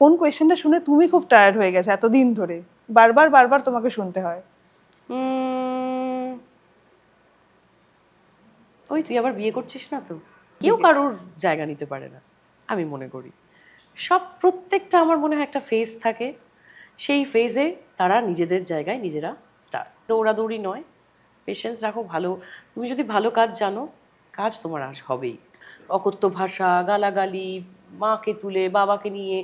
কোন কোয়েশ্চেনটা শুনে তুমি খুব টায়ার্ড হয়ে গেছে এতদিন ধরে, বারবার বারবার তোমাকে শুনতে হয়? ওই তুই আবার বিয়ে করছিস না তো, কেউ কারোর জায়গা নিতে পারে না আমি মনে করি। প্রত্যেকটা আমার মনে হয় একটা ফেজ থাকে, সেই ফেজে তারা নিজেদের জায়গায় নিজেরা স্টার। দৌড়াদৌড়ি নয়, পেশেন্স রাখো। ভালো, তুমি যদি ভালো কাজ জানো, কাজ তোমার আর হবেই। অকথ্য ভাষা, গালাগালি, মাকে তুলে বাবাকে নিয়ে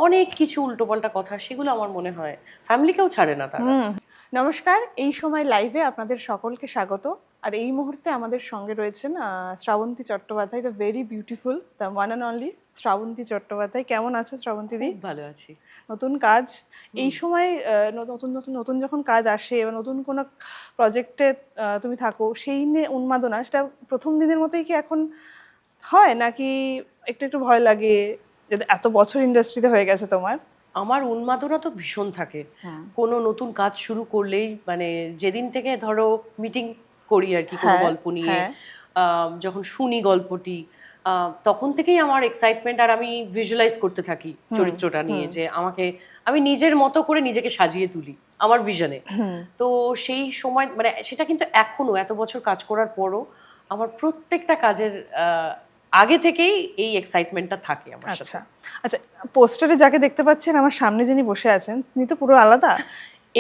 অনেক কিছু উল্টোপাল্টা কথা, সেগুলো আমার মনে হয় ফ্যামিলিকেও ছাড়ে না তারা। নমস্কার, এই সময় লাইভে আপনাদের সকলকে স্বাগত। আর এই মুহূর্তে আমাদের সঙ্গে রয়েছেন Srabanti Chattopadhyay, the very beautiful, the one and only Srabanti Chattopadhyay. কেমন আছো শ্রাবন্তী দি? খুব ভালো আছি। নতুন কাজ এই সময়, নতুন নতুন নতুন যখন কাজ আসে বা নতুন কোনো প্রজেক্টে তুমি থাকো, সেই নিয়ে উন্মাদনা, সেটা প্রথম দিনের মতোই কি এখন হয়, নাকি একটু একটু ভয় লাগে যে এত বছর ইন্ডাস্ট্রিতে হয়ে গেছে তোমার? আমার উন্মাদনা তো ভীষণ থাকে কোনো নতুন কাজ শুরু করলেই। মানে যেদিন থেকে ধরো মিটিং করি আর কি কোনো গল্প নিয়ে, যখন শুনি গল্পটি, তখন থেকেই আমার এক্সাইটমেন্ট, আর আমি ভিজুয়ালাইজ করতে থাকি চরিত্রটা নিয়ে, যে আমি নিজের মতো করে নিজেকে সাজিয়ে তুলি আমার ভিশনে। তো সেই সময় মানে সেটা কিন্তু এখনো এত বছর কাজ করার পরও আমার প্রত্যেকটা কাজের আগে থেকেই এই এক্সাইটমেন্টটা থাকে আমার সাথে। আচ্ছা আচ্ছা, পোস্টারে যাকে দেখতে পাচ্ছেন আমার সামনে যিনি বসে আছেন, তিনি তো পুরো আলাদা।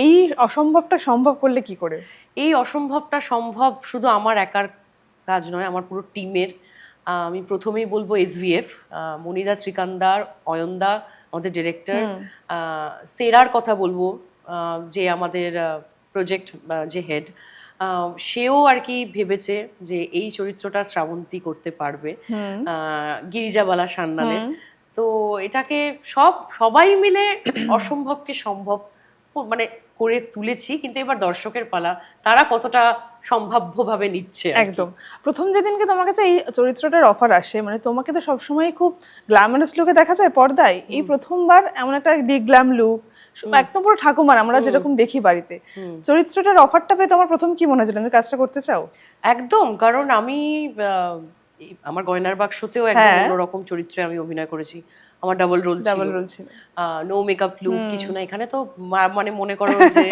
এই অসম্ভবটা সম্ভব করলে কি করে? এই অসম্ভবটা সম্ভব শুধু আমার একার কাজ নয়, আমার পুরো টিমের। আমি প্রথমেই বলবো এসভিএফ, মনিরা শ্রীকান্দার, অয়নদা আমাদের ডিরেক্টর, সেরার কথা বলবো, যে আমাদের প্রজেক্ট যে হেড, সেও আর কি ভেবেছে যে এই চরিত্রটা শ্রাবন্তী করতে পারবে, গিরিজাবালা সান্যালের। তো এটাকে সবাই মিলে অসম্ভবকে সম্ভব মানে করে তুলেছি। কিন্তু এবার দর্শকের পালা, তারা কতটা সম্ভাব্যভাবে নিচ্ছে। একদম প্রথম যেদিনকে তোমার কাছে এই চরিত্রটার অফার আসে, মানে তোমাকে তো সবসময় খুব গ্ল্যামারাস লুকে দেখা যায় পর্দায়, এই প্রথমবার এমন একটা গ্ল্যাম লুক, একদম পুরো ঠাকুমার আমরা যেরকম দেখি বাড়িতে, চরিত্রটার অফারটা পেয়ে তোমার প্রথম কি মনে হয়েছিল? তুমি কাজটা করতে চাও? একদম, কারণ আমি আমার গয়নার বাক্সতেও একদম অন্যরকম চরিত্রে আমি অভিনয় করেছি। আমার ডাবল রোল ছিল, নো মেকআপ লুক, কিছু না। এখানে তো মানে মনে করো যে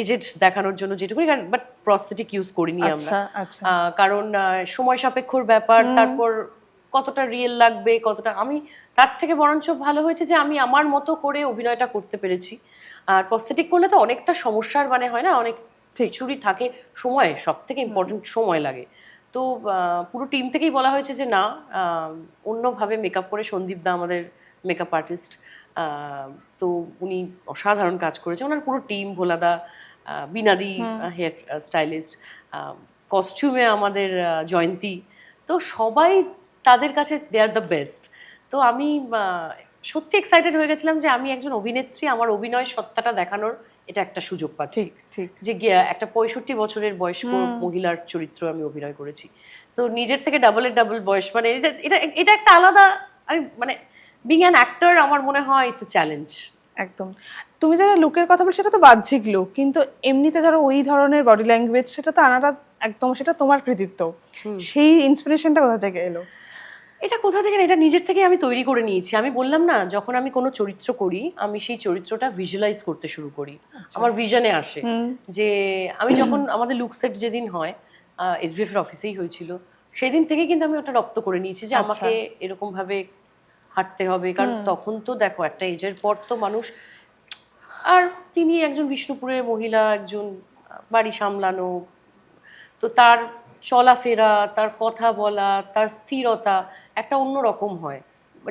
এজেড দেখানোর জন্য যেটুকুনি, বাট প্রস্থেটিক ইউজ করিনি আমরা, কারণ সময় সাপেক্ষর ব্যাপার। তারপর কতটা রিয়েল লাগবে, কতটা আমি, তার থেকে বরঞ্চ ভালো হয়েছে যে আমি আমার মতো করে অভিনয়টা করতে পেরেছি। আর প্রস্থেটিক করলে তো অনেকটা সমস্যার মানে হয় না, অনেক কিছুরই থাকে, সময় সব থেকে ইম্পর্টেন্ট, সময় লাগে। তো পুরো টিম থেকেই বলা হয়েছে যে না, অন্যভাবে মেকআপ করে, সন্দীপ দা আমাদের মেকআপ আর্টিস্ট, তো উনি অসাধারণ কাজ করেছে। ওনার পুরো টিম, ভোলাদা, বিনাদি হেয়ার স্টাইলিস্ট, কস্টিউমে আমাদের জয়ন্তী, তো সবাই তাদের কাছে দে আর দ্য বেস্ট। তো আমি সত্যি এক্সাইটেড হয়ে গেছিলাম যে আমি একজন অভিনেত্রী, আমার অভিনয় সত্তাটা দেখানোর এটা একটা সুযোগ পাচ্ছি, যে একটা 65 বছরের বয়স্ক মহিলার চরিত্র আমি অভিনয় করেছি। তো নিজের থেকে ডাবল বয়স, মানে এটা একটা আলাদা, আমি মানে বিং অ্যান অ্যাক্টর, আমার মনে হয় ইটস এ চ্যালেঞ্জ। একদম। তুমি যারা লুকের কথা বলছো সেটা তো বাহ্যিক লুক, কিন্তু এমনিতে ধরো ওই ধরনের বডি ল্যাঙ্গুয়েজ, সেটা তো আনাটা একদম, সেটা তোমার কৃতিত্ব। সেই ইন্সপিরেশনটা কোথা থেকে এলো? এটা কোথা থেকে না, এটা নিজের থেকে আমি তৈরি করে নিয়েছি। আমি বললাম না, যখন আমি কোনো চরিত্র করি, আমি সেই চরিত্রটা ভিজুয়ালাইজ করতে শুরু করি, আমার ভিশনে আসে। যে আমি যখন আমাদের লুক সেট যেদিন হয়, এসবিএফ এর অফিসেই হয়েছিল, সেদিন থেকে কিন্তু আমি ওটা রপ্ত করে নিয়েছি যে আমাকে এরকম ভাবে হাঁটতে হবে। কারণ তখন তো দেখো, একটা এজের পর তো মানুষ, আর তিনি একজন বিষ্ণুপুরের মহিলা, একজন বাড়ি সামলানো, তো তার চলাফেরা, তার কথা বলা, তার স্থিরতা একটা অন্য রকম হয়,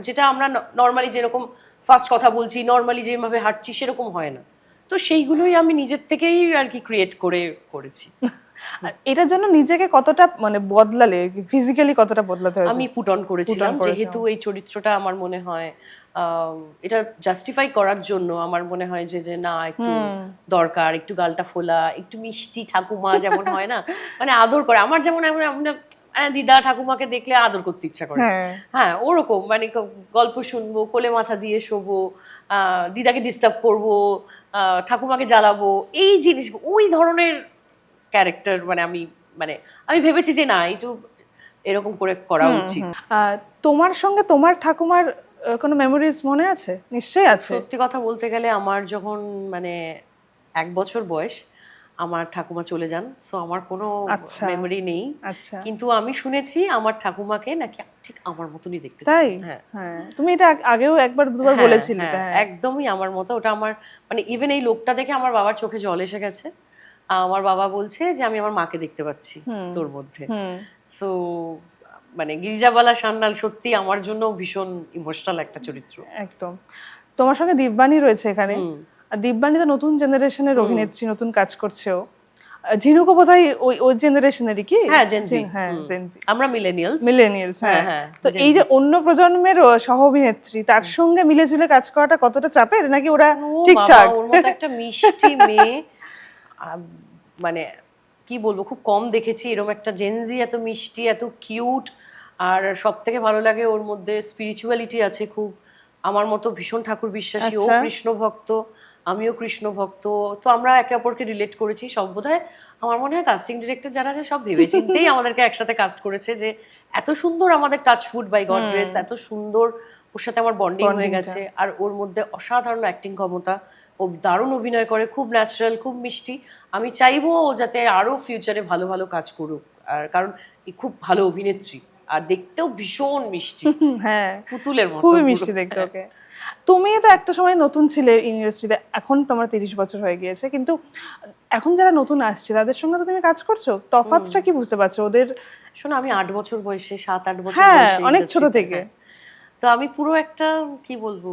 যেটা আমরা নর্মালি যেরকম ফার্স্ট কথা বলছি, নর্মালি যেভাবে হাঁটছি, সেরকম হয় না। তো সেইগুলোই আমি নিজের থেকেই আর কি ক্রিয়েট করেছি। এটার জন্য নিজেকে কতটা মানে বদলালে, ফিজিক্যালি কতটা বদলাতে হয়েছে? আমি পুট অন করেছিলাম, যেহেতু এই চরিত্রটা আমার মনে হয় এটা জাস্টিফাই করার জন্য আমার মনে হয় যে না, একটু দরকার, একটু গালটা ফোলা, একটু মিষ্টি ঠাকুমা যেমন হয় না, মানে আদর করে। আমার যেমন দিদা ঠাকুমাকে দেখলে আদর করতে ইচ্ছা করে, হ্যাঁ ওরকম, মানে গল্প শুনবো, কোলে মাথা দিয়ে শোবো, দিদাকে ডিস্টার্ব করবো, ঠাকুমাকে জ্বালাবো, এই জিনিস, ওই ধরনের ক্যারেক্টার। মানে আমি ভেবেছি যে না, একটু এরকম করে করা উচিত। তোমার সঙ্গে তোমার ঠাকুমার কোনো মেমোরিজ মনে আছে? নিশ্চয়ই আছে। সত্যি কথা বলতে গেলে আমার যখন মানে 1 বছর বয়স আমার ঠাকুমা চলে যান, সো আমার কোনো আচ্ছা মেমোরি নেই। আচ্ছা, কিন্তু আমি শুনেছি আমার ঠাকুমাকে নাকি ঠিক আমার মতনই দেখতে তাই? ছিলেন। হ্যাঁ হ্যাঁ, তুমি এটা আগেও একবার দুবার হ্যাঁ বলেছিলে, হ্যাঁ হ্যাঁ। একদমই আমার মতো। ওটা আমার মানে ইভেন এই লোকটা দেখে আমার বাবার চোখে জল এসে গেছে। আমার বাবা বলছে যে আমি আমার মাকে দেখতে পাচ্ছি হুম তোর মধ্যে। হুম। সো মানে গিরিজাবালা সান্যাল সত্যি আমার জন্য ভীষণ ইমোশনাল একটা চরিত্র। একদম। তোমার সঙ্গে দীপবাণী রয়েছে এখানে। হুম আর দীপবাণী তো নতুন জেনারেশনের হুম অভিনেত্রী, নতুন কাজ করছে ও। ঝিনুকও বোধহয় ওই জেনারেশনেরই কি? হ্যাঁ জেনজি। হ্যাঁ, জেনজি। আমরা মিলেনিয়ালস। মিলেনিয়ালস, হ্যাঁ হ্যাঁ। হ্যাঁ তো এই যে অন্য প্রজন্মের সহ অভিনেত্রী, তার সঙ্গে মিলে ঝুলে কাজ করাটা কতটা চাপের, নাকি ওরা ও বাবা ঠিকঠাক? ওর মতো একটা মিষ্টি মেয়ে আহ, মানে কি বলবো খুব কম দেখেছি এরকম একটা জেনজি এত মিষ্টি এত কিউট। আর সব থেকে ভালো লাগে ওর মধ্যে স্পিরিচুয়ালিটি আছে খুব। আমার মতো ভীষণ ঠাকুর বিশ্বাসী, ও আচ্ছা। কৃষ্ণ ভক্ত, আমিও কৃষ্ণ ভক্ত। তো আমরা একে অপরকে রিলেট করেছি সব বোধহয়। আমার মনে হয় কাস্টিং ডিরেক্টর যারা আছে সব ভেবেচিন্তেই আমাদেরকে একসাথে কাস্ট করেছে যে এত সুন্দর আমাদের touch wood by God grace, এত সুন্দর ওর সাথে আমার বন্ডিং হয়ে বন্ডিংটা। গেছে। আর ওর মধ্যে অসাধারণ অ্যাক্টিং ক্ষমতা, ও দারুণ অভিনয় করে, খুব ন্যাচারাল, খুব মিষ্টি। আমি চাইবো ও যাতে আরো ফিউচারে ভালো ভালো কাজ করুক। আর কারণ এই খুব ভালো অভিনেত্রী আর দেখতেও ভীষণ মিষ্টি, হ্যাঁ, পুতুলের মতো খুবই পুরো। মিষ্টি দেখতে ওকে। তুমি তো একটা সময় নতুন ছিলে ইউনিভার্সিটিতে, এখন তোমার 30 বছর হয়ে গিয়েছে, কিন্তু এখন যারা নতুন আসছে তাদের সঙ্গে তো তুমি কাজ করছো, তফাৎটা কি বুঝতে পারছো ওদের? শোনো আমি 8 বছর বয়সে 7-8 বছর হ্যাঁ, বয়সে অনেক ছোট ইন্ডাস্ট্রিতে, থেকে। হ্যাঁ। তো আমি পুরো একটা কি বলবো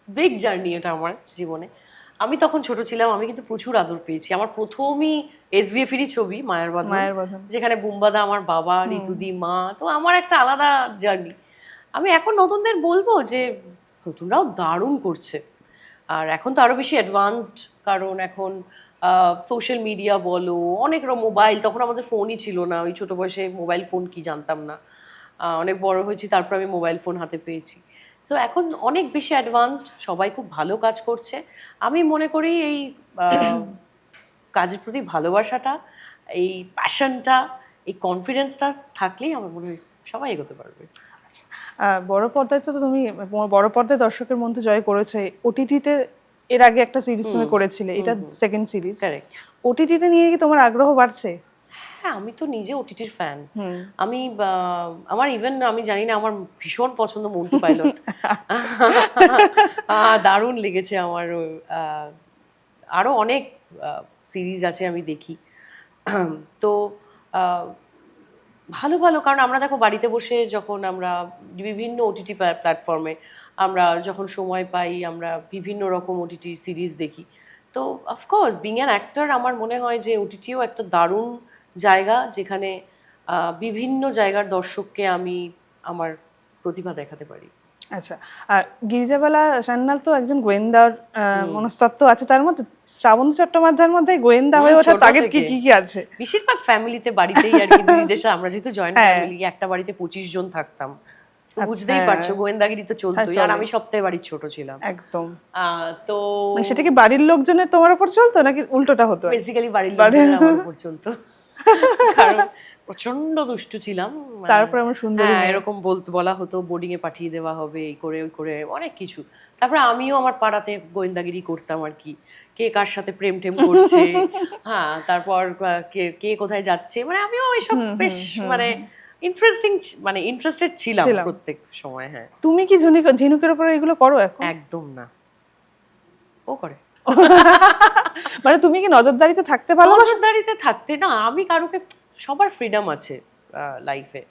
বিগ জার্নি এটা আমার জীবনে। আমি তখন ছোট ছিলাম, আমি কিন্তু প্রচুর আদর পেয়েছি। আমার প্রথমই এসবিএফ এরই ছবি মায়ের বাঁধন, মায়ের বাঁধন। যেখানে বুম্বাদা আমার বাবা, ঋতুদি মা। তো আমার একটা আলাদা জার্নি। আমি এখন নতুনদের বলবো যে নতুনরাও দারুণ করছে। আর এখন তো আরো বেশি অ্যাডভান্সড, কারণ এখন সোশ্যাল মিডিয়া বলো, অনেক মোবাইল, তখন আমাদের ফোনই ছিল না, ওই ছোট বয়সে মোবাইল ফোন কি জানতাম না। অনেক বড় হয়েছি তারপর আমি মোবাইল ফোন হাতে পেয়েছি। সো এখন অনেক বেশি অ্যাডভান্সড, সবাই খুব ভালো কাজ করছে। আমি মনে করি এই আহ, কাজের প্রতি ভালোবাসাটা, এই প্যাশনটা, এই কনফিডেন্সটা থাকলেই আমার মনে হয় সবাই এগোতে পারবে। বড় পর্দায় তো তুমি বড় পর্দায় দর্শকের মধ্যে জয় করেছে। ওটিটিতে এর আগে একটা সিরিজ তুমি করেছিলে, এটা সেকেন্ড সিরিজ। কারেক্ট। ওটিটিতে নিয়ে কি তোমার আগ্রহ বাড়ছে? হ্যাঁ আমি তো নিজে ওটিটির ফ্যান। হুম। আমি আমার ইভেন আমি জানি না আমার ভীষণ পছন্দ মন্টু পাইলট। দারুণ লেগেছে আমার। আরো অনেক সিরিজ আছে আমি দেখি। তো আহ, ভালো ভালো, কারণ আমরা দেখো বাড়িতে বসে যখন আমরা বিভিন্ন ওটিটি প্ল্যাটফর্মে আমরা যখন সময় পাই আমরা বিভিন্ন রকম ওটিটি সিরিজ দেখি। তো অফকোর্স বিং অ্যান অ্যাক্টর আমার মনে হয় যে ওটিটিও একটা দারুণ জায়গা যেখানে বিভিন্ন জায়গার দর্শককে আমি আমার প্রতিভা দেখাতে পারি। আচ্ছা, আর গিরিজাবালা সান্যাল তো একজন গোয়েন্দার মনস্তত্ত্ব আছে তার মধ্যে। শ্রাবন্তী চট্টোপাধ্যায়ের মধ্যে গোয়েন্দা হয়ে ওঠার ছোট তাগিদ কি থেকে। কি আছে? বেশিরভাগ ফ্যামিলিতে বাড়িতেই আর কি বিদেশে আমরা যেহেতু জয়েন্ট হ্যাঁ। ফ্যামিলি, একটা বাড়িতে 25 জন থাকতাম, তো আচ্ছা, বুঝতেই হ্যাঁ। পারছো গোয়েন্দাগিরি তো চলতোই। আর চলে। আমি সপ্তাহে বাড়ির ছোট ছিলাম। একদম। তো মানে সেটা কি বাড়ির লোকজনের তোমার উপর চলতো, নাকি উল্টোটা হতো? বেসিক্যালি বাড়ির লোকজনের আমার উপর চলতো, কারণ প্রচন্ড দুষ্টু ছিলাম। তারপরে আমার সুন্দরী হ্যাঁ মেয়ে। এরকম বলা হতো বোর্ডিং এ পাঠিয়ে দেওয়া হবে, এই করে ওই করে অনেক কিছু। তারপরে আমিও আমার পাড়াতে গোয়েন্দাগিরি করতাম আর কি, কে কার সাথে প্রেম টেম করছে, হ্যাঁ তারপর কে কে কোথায় যাচ্ছে, মানে আমিও এসব বেশ মানে ইন্টারেস্টিং, মানে ইন্টারেস্টেড ছিলাম প্রত্যেক সময়। হ্যাঁ তুমি কি ঝিনুকের উপরে এগুলো করো এখন? একদম না, ও করে। মানে তুমি কি নজরদারিতে থাকতে ভালোবাসো? নজরদারিতে থাকতে না, আমি কারোকে, সবার ফ্রিডম আছে লাইফে।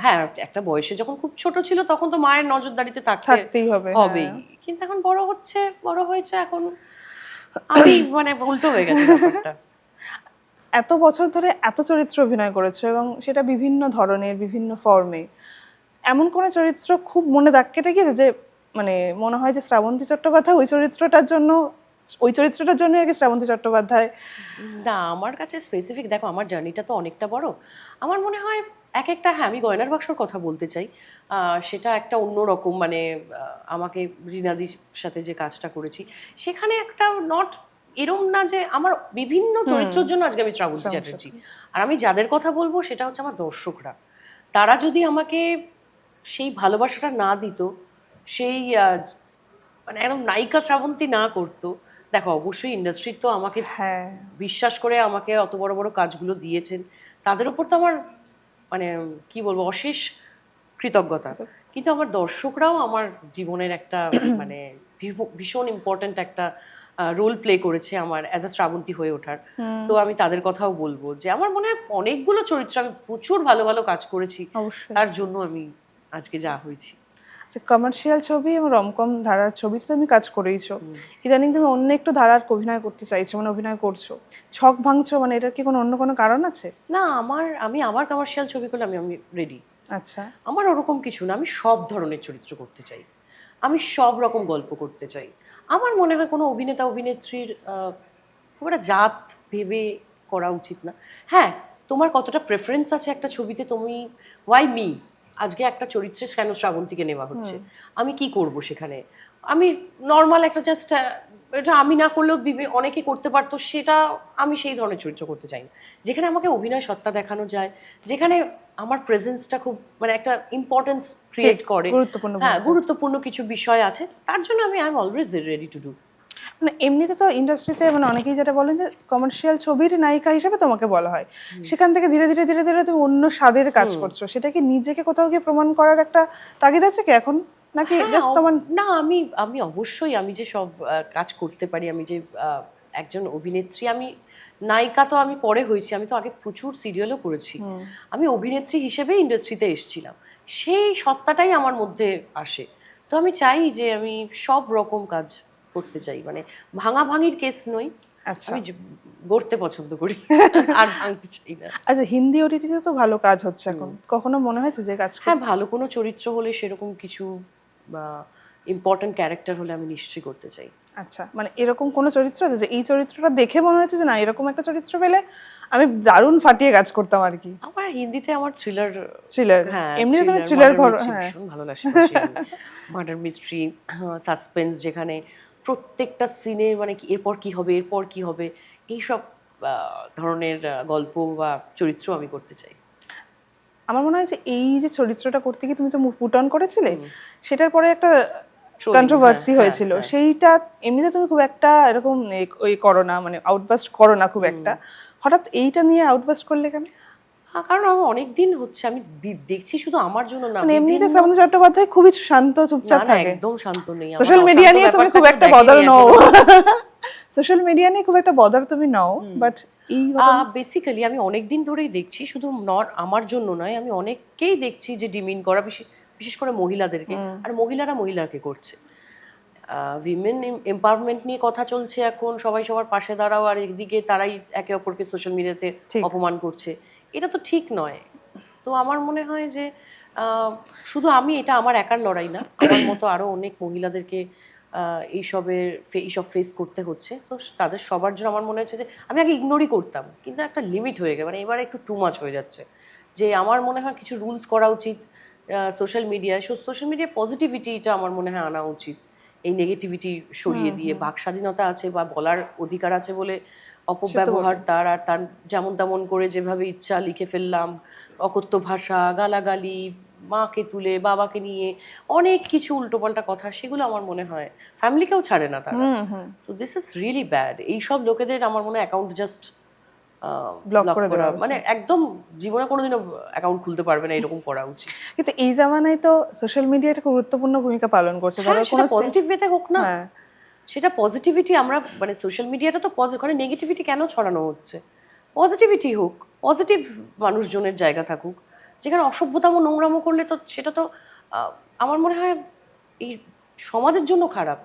হ্যাঁ একটা বয়সে যখন খুব ছোট ছিল তখন তো মায়ের নজরদারিতে থাকতেই হবে, হবেই, কিন্তু এখন বড় হয়েছে এখন আমি মানে উল্টো হয়ে গেছে ব্যাপারটা। এত বছর ধরে এত চরিত্র অভিনয় করেছো এবং সেটা বিভিন্ন ধরনের, বিভিন্ন ফর্মে, এমন কোন চরিত্র খুব মনে দাগ কেটে গিয়েছে যে মানে মনে হয় যে শ্রাবন্তী চট্টোপাধ্যায় ওই চরিত্রটার জন্য আর কি শ্রাবন্তী চট্টোপাধ্যায়? না আমার কাছে স্পেসিফিক, দেখো আমার জার্নিটা তো অনেকটা বড়। আমার মনে হয় এক একটা, হ্যাঁ আমি গয়নার বাক্সর কথা বলতে চাই। সেটা একটা অন্যরকম, মানে আমাকে রিনাদির সাথে যে কাজটা করেছি সেখানে একটা নট এরম না যে আমার বিভিন্ন চরিত্রের জন্য আজকে আমি শ্রাবন্তী চ্যাটার্জি। আর আমি যাদের কথা বলবো সেটা হচ্ছে আমার দর্শকরা। তারা যদি আমাকে সেই ভালোবাসাটা না দিত, সেই মানে একদম নায়িকা শ্রাবন্তী না করতো, দেখো অবশ্যই ইন্ডাস্ট্রি তো আমাকে হ্যাঁ বিশ্বাস করে আমাকে অত বড় বড় কাজগুলো দিয়েছেন, তাদের উপর তো আমার মানে কি বলবো অশেষ কৃতজ্ঞতা। কিন্তু আমার দর্শকরাও আমার জীবনের একটা মানে ভীষণ ইম্পর্ট্যান্ট একটা রোল প্লে করেছে আমার অ্যাজ আ শ্রাবন্তী হয়ে ওঠার। তো আমি তাদের কথাও বলবো যে আমার মনে হয় অনেকগুলো চরিত্র আমি প্রচুর ভালো ভালো কাজ করেছি, অবশ্যই। তার জন্য আমি আজকে যা হয়েছি। কমার্শিয়াল ছবি এবং রমকম ধারার ছবিতে তুমি কাজ করেইছো, ইদানিং তুমি অন্য একটু ধারার অভিনয় করতে চাইছো, মানে অভিনয় করছো, ছক ভাঙছো, মানে এটার কি কোনো অন্য কোনো কারণ আছে? না, আমার কমার্শিয়াল ছবি করলে আমি রেডি। আচ্ছা। আমার ওরকম কিছু না, আমি সব ধরনের চরিত্র করতে চাই, আমি সব রকম গল্প করতে চাই। আমার মনে হয় কোনো অভিনেতা অভিনেত্রীর খুব একটা জাত ভেবে করা উচিত না। হ্যাঁ, তোমার কতটা প্রেফারেন্স আছে একটা ছবিতে, তুমি ওয়াই মি, আজকে একটা চরিত্রে কেন শ্রাবন্তীকে নেওয়া হচ্ছে, আমি কি করব সেখানে, আমি নর্মাল একটা জাস্ট এটা আমি না করলেও অনেকে করতে পারতো, সেটা আমি সেই ধরনের চরিত্র করতে চাই না। যেখানে আমাকে অভিনয় সত্তা দেখানো যায়, যেখানে আমার প্রেজেন্সটা খুব মানে একটা ইম্পর্টেন্স ক্রিয়েট করে, গুরুত্বপূর্ণ হ্যাঁ ভূমিকা। গুরুত্বপূর্ণ কিছু বিষয় আছে, তার জন্য I am always ready to do. মানে এমনিতে তো ইন্ডাস্ট্রিতে মানে অনেকেই যেটা বলেন যে কমার্শিয়াল ছবির নায়িকা হিসেবে তোমাকে বলা হয়, সেখান থেকে ধীরে ধীরে ধীরে ধীরে তুমি অন্য স্বাদের কাজ করছো, সেটা কি নিজেকে কোথাও গিয়ে প্রমাণ করার একটা তাগিদ আছে কি এখন, নাকি হ্যাঁ, জাস্ট তোমার? না আমি আমি অবশ্যই আমি যে সব কাজ করতে পারি, আমি যে একজন অভিনেত্রী, আমি নায়িকা তো আমি পরে হয়েছি, আমি তো আগে প্রচুর সিরিয়ালও করেছি, আমি অভিনেত্রী হিসেবে ইন্ডাস্ট্রিতে এসেছিলাম, সেই সত্তাটাই আমার মধ্যে আসে। তো আমি চাই যে আমি সব রকম কাজ করতে চাই, মানে ভাঙাভাঙির কেস নই, আচ্ছা। আমি গড়তে পছন্দ করি আর ভাঙতে চাই না। আচ্ছা, হিন্দি ওটিটিতে তো ভালো কাজ হচ্ছে এখন, কখনো মনে হয়েছে যে কাজ হ্যাঁ, ভালো কোনো চরিত্র হলে, সেরকম কিছু বা ইম্পর্টেন্ট ক্যারেক্টার হলে আমি নিশ্চয়ই করতে চাই। আচ্ছা, মানে এরকম কোনো চরিত্র আছে যে এই চরিত্রটা দেখে মনে হয়েছে যে না এরকম একটা চরিত্র পেলে আমি দারুণ ফাটিয়ে কাজ করতাম আর কি? আমার হিন্দিতে আমার থ্রিলার, থ্রিলার, হ্যাঁ এমনিতে তুমি থ্রিলার থ্রিলার ঘর, মিস্ট্রি হ্যাঁ। ভীষণ ভালোবাসি, মার্ডার মিস্ট্রি, সাসপেন্স, যেখানে প্রত্যেকটা সিনে মানে এরপর কি হবে এরপর কি হবে, এইসব ধরনের গল্প বা চরিত্র আমি করতে চাই। আমার মনে হয় যে এই যে চরিত্রটা করতে গিয়ে তুমি তো পুট অন করেছিলে, সেটার পরে একটা Trolling, কন্ট্রোভার্সি হ্যাঁ, হয়েছিল, হ্যাঁ। সেইটা এমনিতে তুমি খুব একটা এরকম ওই করো না, মানে আউটবাস্ট করো না খুব একটা, হঠাৎ এইটা নিয়ে আউটবাস্ট করলে কেন? কারণ আমার অনেকদিন হচ্ছে আমি দেখছি, শুধু আমার জন্য না, মানে এমনিতে বিভিন্ন, শ্রাবন্তী চট্টোপাধ্যায় খুবই শান্ত না চুপচাপ না থাকে, একদম শান্ত নেই, আমার সোশ্যাল মিডিয়া অশান্ত নিয়ে তুমি খুব ব্যাপারটাকে একটা বদল দেখেনি নও, এখনো। সোশ্যাল মিডিয়া নিয়ে খুব একটা বদল তুমি নও, বাট এই বেসিক্যালি আমি অনেকদিন ধরেই দেখছি, শুধু আমার জন্য নয়, আমি অনেককেই দেখছি যে ডিমিন করা, বিশেষ করে মহিলাদেরকে, আর মহিলারা মহিলাকে করছে। উইমেন এম্পাওয়ারমেন্ট নিয়ে কথা চলছে এখন, সবাই সবার পাশে দাঁড়াও, আর একদিকে তারাই একে অপরকে সোশ্যাল মিডিয়াতে ঠিক। অপমান করছে, এটা তো ঠিক নয়। তো আমার মনে হয় যে শুধু আমি, এটা আমার একার লড়াই না, আমার মতো আরো অনেক মহিলাদেরকে এইসব ফেস করতে হচ্ছে। তো তাদের সবার জন্য আমার মনে হচ্ছে যে আমি আগে ইগনোরই করতাম, কিন্তু একটা লিমিট হয়ে গেছে, মানে এবার একটু টু মাচ হয়ে যাচ্ছে, যে আমার মনে হয় কিছু রুলস করা উচিত সোশ্যাল মিডিয়ায়। সোশ্যাল মিডিয়ায় পজিটিভিটিটা আমার মনে হয় আনা উচিত, এই নেগেটিভিটি সরিয়ে দিয়ে। বাক স্বাধীনতা আছে বা বলার অধিকার আছে বলে অপব্যবহার তার, আর তার যেমন তেমন করে যেভাবে ইচ্ছা লিখে ফেললাম, অকথ্য ভাষা, গালাগালি, মাকে তুলে বাবাকে নিয়ে অনেক কিছু উল্টোপাল্টা কথা, সেগুলো আমার মনে হয় ফ্যামিলিকেও ছাড়ে না তারা। So this is really bad. এইসব লোকেদের আমার মনে হয় অ্যাকাউন্ট জাস্ট ব্লক ব্লক করে করা, দেওয়া মানে একদম জীবনে কোনোদিনও অ্যাকাউন্ট খুলতে পারবে না, এরকম করা উচিত। কিন্তু এই জামানায় তো সোশ্যাল মিডিয়া একটা গুরুত্বপূর্ণ ভূমিকা পালন করছে, হ্যাঁ, ধরো সেটা কোনো পজিটিভ ওয়েতে হোক না, হ্যাঁ সেটা পজিটিভিটি আমরা মানে সোশ্যাল মিডিয়াটা তো মানে নেগেটিভিটি কেন ছড়ানো হচ্ছে, পজিটিভিটি হোক, পজিটিভ মানুষজনের জায়গা থাকুক। যেখানে অসভ্যতাম ও নোংরামো করলে তো সেটা তো আমার মনে হয় এই সমাজের জন্য খারাপ।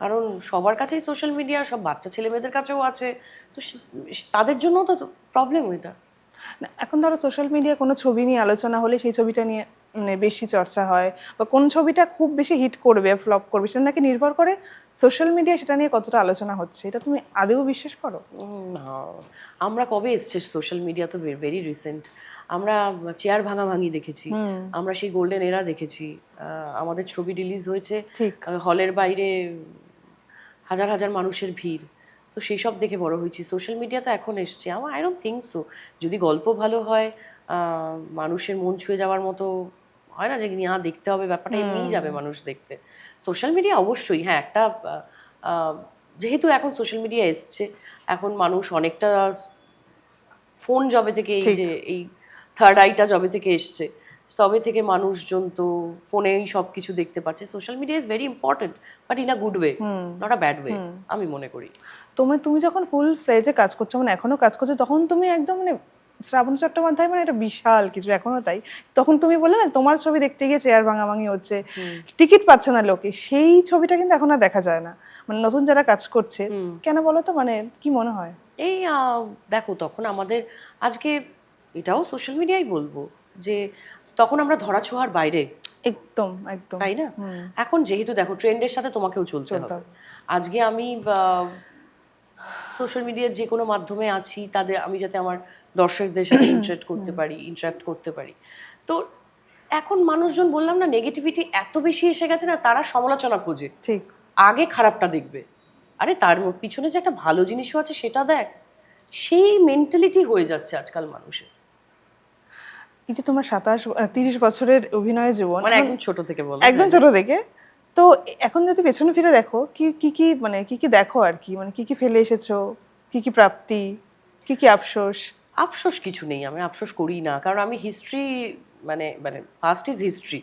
কারণ সবার কাছেই সোশ্যাল মিডিয়া, সব বাচ্চা ছেলে মেয়েদের কাছেও আছে, তো তাদের জন্য তো প্রবলেম এটা। না, এখন ধরো সোশ্যাল মিডিয়া কোনো ছবি নিয়ে আলোচনা হলে সেই ছবিটা নিয়ে মানে বেশি চর্চা হয়, বা কোন ছবিটা খুব বেশি হিট করবে ফ্লপ করবে সেটা নাকি নির্ভর করে সোশ্যাল মিডিয়া সেটা নিয়ে কতটা আলোচনা হচ্ছে, এটা তুমি আদৌ বিশ্বাস করো? না, আমরা কবে এসছে সোশ্যাল মিডিয়া, তো ভেরি রিসেন্ট। আমরা চেয়ার ভাঙাভাঙি দেখেছি, আমরা সেই গোল্ডেন এরা দেখেছি, আমাদের ছবি রিলিজ হয়েছে, ঠিক। হলের বাইরে হাজার হাজার মানুষের ভিড়, তো সেই সব দেখে বড় হয়েছি। সোশ্যাল মিডিয়া তো এখন এসছে, আমার আই ডোন্ট থিঙ্ক সো। যদি গল্প ভালো হয়, মানুষের মন ছুঁয়ে যাওয়ার মতো হয় না যে না দেখতে হবে, ব্যাপারটা এমনিই যাবে মানুষ দেখতে। সোশ্যাল মিডিয়া অবশ্যই হ্যাঁ একটা যেহেতু এখন সোশ্যাল মিডিয়া এসছে, এখন মানুষ অনেকটা ফোন যবে থেকে এই যে এই থার্ড আইটা যবে থেকে এসছে তবে থেকে মানুষজন তো ফোনেই সব কিছু দেখতে পাচ্ছে। Social media is very important, but in a good way, not a bad way, আমি মনে করি। তুমি যখন ফুল ফ্লেজে কাজ করছো, মানে এখনো কাজ করছো, তখন তুমি একদম মানে শ্রাবণ চট্টোপাধ্যায় মানে এটা বিশাল কিছু, এখনো তাই। তখন তুমি বললে না তোমার ছবি দেখতে গিয়ে চেয়ার ভাঙাভাঙি হচ্ছে, টিকিট পাচ্ছে না লোকে, সেই ছবিটা কিন্তু এখন আর দেখা যায় না, মানে নতুন যারা কাজ করছে। কেন বলো তো, মানে কি মনে হয়? এই দেখো তখন আমাদের আজকে এটাও সোশ্যাল মিডিয়াই বলবো যে তখন আমরা ধরাছোঁয়ার বাইরে, একদম একদম, তাই না? এখন যেহেতু দেখো ট্রেন্ডের সাথে তোমাকেও চলতে হবে। আজকে আমি সোশ্যাল মিডিয়ার যে কোনো মাধ্যমে আছি, তাদের আমি যাতে আমার দর্শকদের সাথে ইন্টারাক্ট করতে পারি। তো এখন মানুষজন বললাম না নেগেটিভিটি এত বেশি এসে গেছে না, তারা সমালোচনা খোঁজে, ঠিক আগে খারাপটা দেখবে। আরে তার পিছনে যে একটা ভালো জিনিসও আছে সেটা দেখ, সেই মেন্টালিটি হয়ে যাচ্ছে আজকাল মানুষের। এই যে তোমার 30 বছরের অভিনয় জীবন, মানে একদম ছোট থেকে বলো, একদম ছোট থেকে, তো এখন যদি পেছনে ফিরে দেখো কি মানে কি দেখো আর কি, মানে কি ফেলে এসেছো, কি প্রাপ্তি, কি আফসোস? আফসোস কিছু নেই, আমি আফসোস করি না, কারণ আমি হিস্ট্রি মানে মানে পাস্ট ইজ হিস্ট্রি,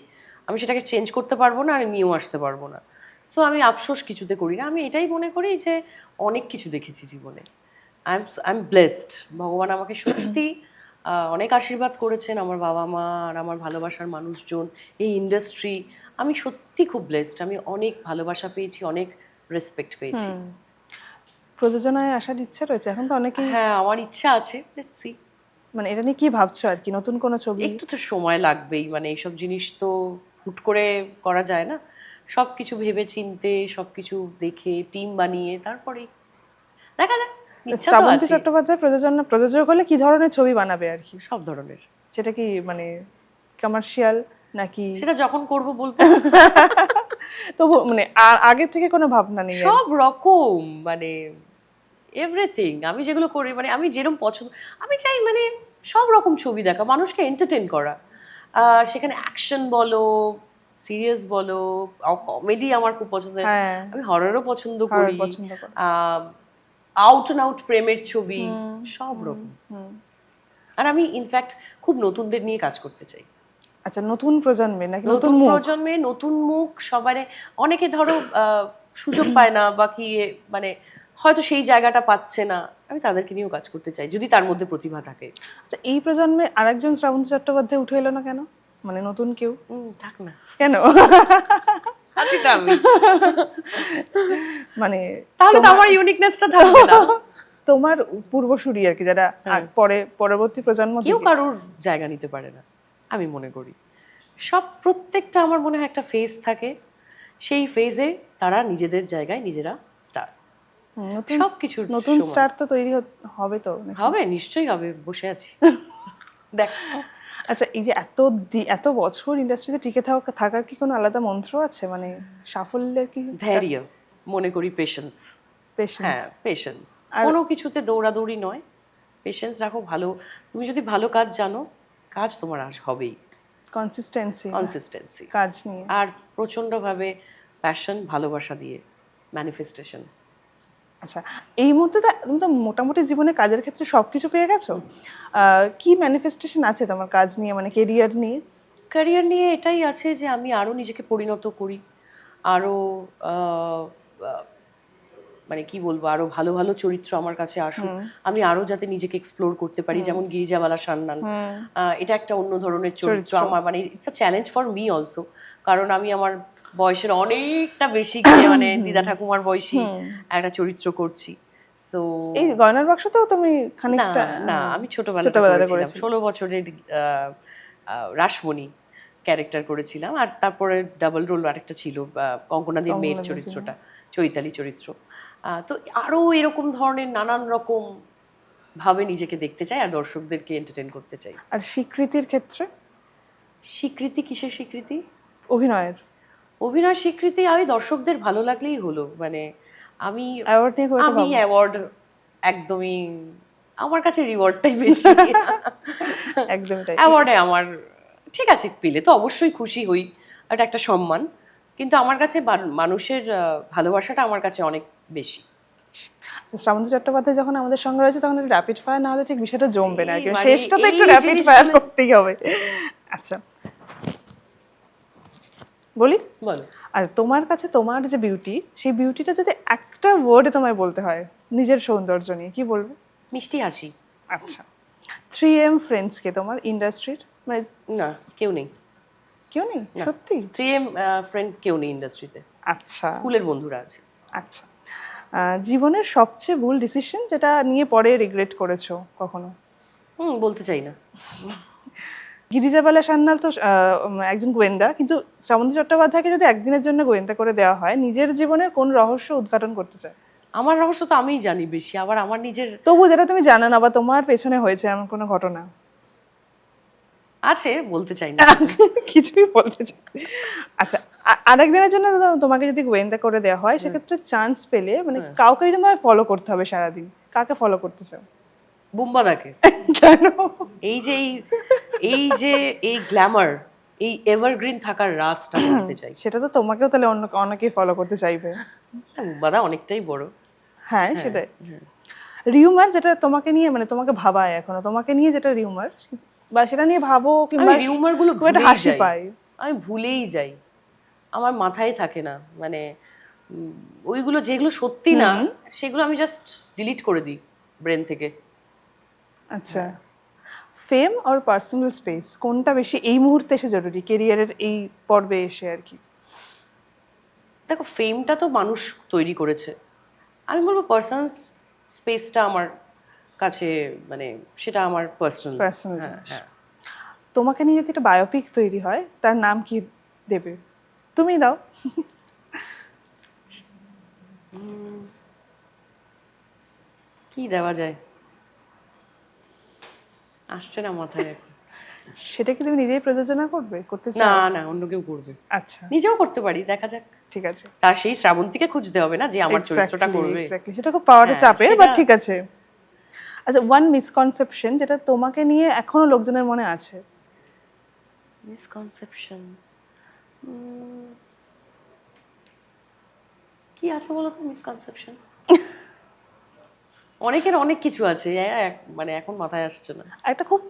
আমি সেটাকে চেঞ্জ করতে পারবো না আর নিয়েও আসতে পারবো না। সো আমি আফসোস কিছুতে করি না, আমি এটাই মনে করি যে অনেক কিছু দেখেছি জীবনে। আই এম ব্লেসড, ভগবান আমাকে সত্যি অনেক আশীর্বাদ করেছেন, আমার বাবা মা আর আমার ভালোবাসার মানুষজন, এই ইন্ডাস্ট্রি, আমি সত্যি খুব ব্লেসড। আমি অনেক ভালোবাসা পেয়েছি, অনেক রেসপেক্ট পেয়েছি। প্রযোজনায় আসার ইচ্ছা রয়েছে এখন তো অনেকেই? হ্যাঁ আমার ইচ্ছা আছে, লেটস সি। মানে এটা নিয়ে কি ভাবছো আর কি, নতুন কোনো ছবি? একটু তো সময় লাগবেই, মানে এইসব জিনিস তো হুট করে করা যায় না, সব কিছু ভেবে চিনতে, সব কিছু দেখে টিম বানিয়ে তারপরেই দেখা যাক। ইচ্ছা তো শ্রাবন্তী আছে। চট্টোপাধ্যায় প্রযোজক হলে কি ধরনের ছবি বানাবে আর কি? সব ধরনের। সেটা কি মানে কমার্শিয়াল নাকি? সেটা যখন করব বলবো। তবু মানে আগে থেকে কোনো ভাবনা নেই? সব রকম, মানে এভরিথিং, আমি যেগুলো করি, মানে আমি যেরকম পছন্দ, আমি চাই মানে সব রকম ছবি দেখা, মানুষকে এন্টারটেন করা। সেখানে অ্যাকশন বলো, সিরিয়াস বলো, কমেডি আমার খুব পছন্দ, আমি হররও পছন্দ করি, আউট অ্যান্ড আউট প্রেমের ছবি, সব রকম। আর আমি ইনফ্যাক্ট খুব নতুনদের নিয়ে কাজ করতে চাই। আচ্ছা, নতুন প্রজন্মে নাকি নতুন প্রজন্মে, নতুন মুখ সবারে, অনেকে ধরো সুযোগ পায় না বা কি, মানে হয়তো সেই জায়গাটা পাচ্ছে না, আমি তাদেরকে নিয়েও কাজ করতে চাই যদি তার মধ্যে প্রতিভা থাকে। আচ্ছা, এই প্রজন্মে আরেকজন শ্রাবন্তী চট্টোপাধ্যায় উঠে এলো না কেন, মানে নতুন কেউ? থাক না কেন? আছি তো আমি, মানে তাহলে তো আমার ইউনিকনেসটা থাকবে না। তোমার পূর্বসূরি আর কি, যারা পরবর্তী প্রজন্ম, কেউ কারোর জায়গা নিতে পারে না আমি মনে করি। প্রত্যেকটা আমার মনে হয় একটা ফেজ থাকে, সেই ফেজে তারা নিজেদের জায়গায় নিজেরা স্টার, সবকিছুর নতুন স্টার তো তৈরি হবে, তো হবে, নিশ্চয়ই হবে, বসে আছি দেখ। আচ্ছা, এই যে এত বছর ইন্ডাস্ট্রিতে টিকে থাকার কি কোনো আলাদা মন্ত্র আছে, মানে সাফল্যের কি? ধৈর্য, মনে করি পেশেন্স। হ্যাঁ পেশেন্স, কোনো কিছুতে দৌড়াদৌড়ি নয়, পেশেন্স রাখো। ভালো, তুমি যদি ভালো কাজ জানো, কাজ তোমার আর হবেই। কনসিস্টেন্সি কাজ নিয়ে, আর প্রচন্ডভাবে প্যাশন, ভালোবাসা দিয়ে ম্যানিফেস্টেশন। আচ্ছা, এই মুহূর্তে তুমি তো মোটামুটি জীবনে কাজের ক্ষেত্রে সবকিছু পেয়ে গেছো, কি ম্যানিফেস্টেশন আছে তোমার কাজ নিয়ে, মানে ক্যারিয়ার নিয়ে? ক্যারিয়ার নিয়ে এটাই আছে যে আমি আরো নিজেকে পরিণত করি, আরো মানে কি বলবো, আরো ভালো ভালো চরিত্র আমার কাছে আসুক, আমি আরো যাতে নিজেকে এক্সপ্লোর করতে পারি। যেমন গিরিজাবালা সান্যাল, এটা একটা অন্য ধরনের চরিত্র আমার, মানে it's a challenge for me also, কারণ আমি আমার বয়সের অনেকটা বেশি গিয়ে মানে দিদা ঠাকুমার বয়সী একটা চরিত্র করছি। সো এই গয়নার বাক্স তো তুমি খানিকটা, না আমি ছোটবেলায় করেছিলাম, 16 বছরের রাসমণি ক্যারেক্টার করেছিলাম, আর তারপরে ডাবল রোল আরেকটা ছিল কঙ্কনাদির মেয়ের চরিত্রটা, চৈতালি চরিত্র। তো আরো এরকম ধরনের নানান রকম ভাবে নিজেকে দেখতে চাই আর দর্শকদেরকে এন্টারটেইন করতে চাই। আর স্বীকৃতির ক্ষেত্রে? স্বীকৃতি কিসের স্বীকৃতি? অভিনয়ের স্বীকৃতি, আমি দর্শকদের ভালো লাগলেই হলো, মানে আমি আমি অ্যাওয়ার্ড একদমই, আমার কাছে রিওয়ার্ডটাই বেশি। একদমই তাই। অ্যাওয়ার্ডে আমার ঠিক আছে, পেলে তো অবশ্যই খুশি হই, এটা একটা সম্মান, কিন্তু আমার কাছে মানুষের ভালোবাসাটা আমার কাছে অনেক বেশি। শ্রাবন্তী চট্টোপাধ্যায় যখন আমাদের সঙ্গে রয়েছে তখন একটু র্যাপিড ফায়ার না হলে ঠিক বিষয়টা জমবে না আর কি, মানে শেষটা তো একটু এই র্যাপিড ফায়ার জিনিসগুলো- করতেই হবে। আচ্ছা বলি, বলো। আর তোমার কাছে তোমার যে বিউটি, সেই বিউটিটা যদি একটা ওয়ার্ডে তোমায় বলতে হয় নিজের সৌন্দর্য নিয়ে, কি বলবে? মিষ্টি হাসি। আচ্ছা, 3M ফ্রেন্ডস কে তোমার ইন্ডাস্ট্রির, মানে না, কেউ নেই। কেউ নেই না। সত্যি? 3M ফ্রেন্ডস কেউ নেই ইন্ডাস্ট্রিতে, আচ্ছা স্কুলের বন্ধুরা আছে। আচ্ছা, জীবনের সবচেয়ে ভুল ডিসিশন যেটা নিয়ে পরে রিগ্রেট করেছো কখনো? বলতে চাই না। গিরিজাবালা সান্যাল তো একজন গোয়েন্দা, কিন্তু শ্রাবন্তী চট্টোপাধ্যায়কে যদি একদিনের জন্য গোয়েন্দা করে দেওয়া হয়, নিজের জীবনের কোন রহস্য উদ্ঘাটন করতে চায়? আমার রহস্য তো আমিই জানি বেশি, আবার আমার নিজের তবু যেটা তুমি জানো না বা তোমার পেছনে হয়েছে এমন কোনো ঘটনা আছে, বলতে চাই না। কিছুই বলতে চাই। আচ্ছা, আরেকদিনের জন্য তোমাকে যদি গোয়েন্দা করে দেওয়া হয়, সেক্ষেত্রে চান্স পেলে মানে কাউকে যদি তোমায় ফলো করতে হবে সারাদিন, কাকে ফলো করতে চাও? বুম্বাদাকে। কেন? এই যে এই গ্ল্যামার, এই এভারগ্রিন থাকার রাজটা জানতে চাই। সেটা তো তোমাকেও তাহলে অনেকেই ফলো করতে চাইবে। বুম্বাদা অনেকটাই বড়। হ্যাঁ সেটাই। রিউমার যেটা তোমাকে নিয়ে, মানে তোমাকে ভাবায় এখনো, তোমাকে নিয়ে যেটা রিউমার বা সেটা নিয়ে ভাবো কিংবা আমি রিউমার গুলো খুব একটা ভুলেই হাসি যাই। পায়। আমি ভুলেই যাই, আমার মাথায় থাকে না, মানে ওইগুলো যেগুলো সত্যি না সেগুলো আমি জাস্ট ডিলিট করে দিই ব্রেন থেকে। আচ্ছা, ফেম আর পার্সোনাল স্পেস কোনটা বেশি এই মুহূর্তে এসে জরুরি, কেরিয়ারের এই পর্বে এসে আর কি? দেখো, ফেমটা তো মানুষ তৈরি করেছে, আমি বলবো পার্সোনাল স্পেসটা আমার কাছে, মানে সেটা আমার পার্সোনাল। পার্সোনাল হ্যাঁ হ্যাঁ। তোমাকে নিয়ে যদি একটা বায়োপিক তৈরি হয়, তার নাম কি দেবে? তুমি দাও। কি দেওয়া যায়, আসছে না মাথায় এখন। সেটা কি তুমি নিজেই প্রযোজনা করতে না চাও? না, অন্য কেউ করবে। আচ্ছা নিজেও করতে পারি, দেখা যাক। ঠিক আছে। তার সেই শ্রাবন্তীকে খুঁজতে হবে না যে আমার চরিত্রটা করবে। এক্স্যাক্টলি, সেটা খুব পাওয়াটা হ্যাঁ, চাপের, সেটা- বাট ঠিক আছে। আচ্ছা, ওয়ান মিসকনসেপশন যেটা তোমাকে নিয়ে এখনো লোকজনের মনে আছে? মিসকনসেপশন কি আছে বলো তো? মিসকনসেপশন অনেকের অনেক কিছু আছে, মানে এখন মাথায় আসছে না। একটা খুব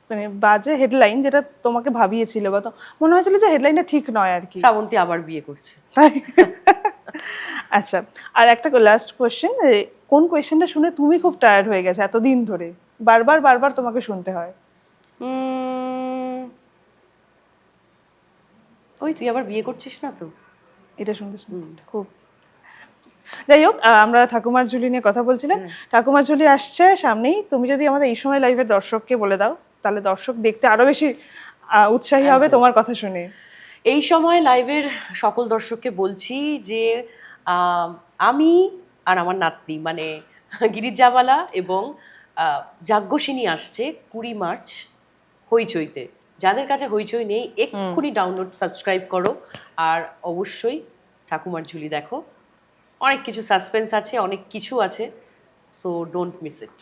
মানে বাজে হেডলাইন যেটা তোমাকে ভাবিয়েছিল বা তো মনে হয়েছিল যে হেডলাইনটা ঠিক নয় আর কি। শ্রাবন্তী আবার বিয়ে করছে। আচ্ছা, আর একটা লাস্ট কোয়েশ্চেন, কোন কোয়েশ্চেনটা শুনে তুমি খুব টায়ার্ড হয়ে গেছে এতদিন ধরে, বারবার বারবার তোমাকে শুনতে হয়? ওই তুই আবার বিয়ে করছিস না তো? এটা শুনতে শুনতে খুব, যাই হোক, আমরা ঠাকুমার ঝুলি নিয়ে কথা বলছিলাম। ঠাকুমার ঝুলি আসছে সামনেই, তুমি যদি আমাদের এই সময় লাইভের দর্শককে বলে দাও, তাহলে দর্শক দেখতে আরো বেশি উৎসাহী হবে তোমার কথা শুনে। এই সময় লাইভের সকল দর্শককে বলছি যে আমি আর আমার নাতনি, মানে গিরিজাবালা এবং যাজ্ঞসিনী আসছে 20 মার্চ হইচইতে। যাদের কাছে হইচই নেই এক্ষুনি ডাউনলোড সাবস্ক্রাইব করো, আর অবশ্যই ঠাকুমার ঝুলি দেখো। অনেক কিছু সাসপেন্স আছে, অনেক কিছু আছে, সো ডোন্ট মিস ইট।